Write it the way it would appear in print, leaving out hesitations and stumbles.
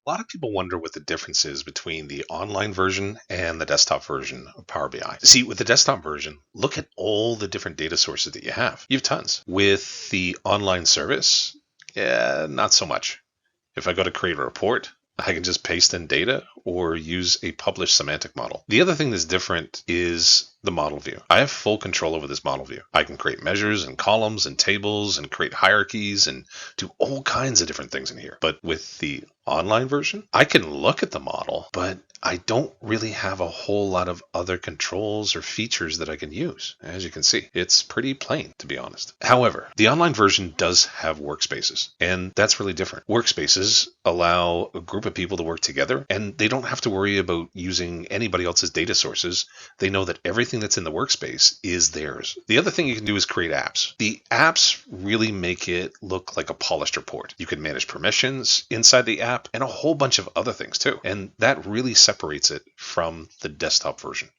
A lot of people wonder what the difference is between the online version and the desktop version of Power BI. See, with the desktop version, look at all the different data sources that you have. You have tons. With the online service, yeah, not so much. If I go to create a report, I can just paste in data or use a published semantic model. The other thing that's different is the model view. I have full control over this model view. I can create measures and columns and tables and create hierarchies and do all kinds of different things in here. But with the online version, I can look at the model, but I don't really have a whole lot of other controls or features that I can use. As you can see, it's pretty plain, to be honest. However, the online version does have workspaces, and that's really different. Workspaces allow a group of people to work together, and they don't have to worry about using anybody else's data sources. They know that everything that's in the workspace is theirs. The other thing you can do is create apps. The apps really make it look like a polished report. You can manage permissions inside the app and a whole bunch of other things too. And that really separates it from the desktop version.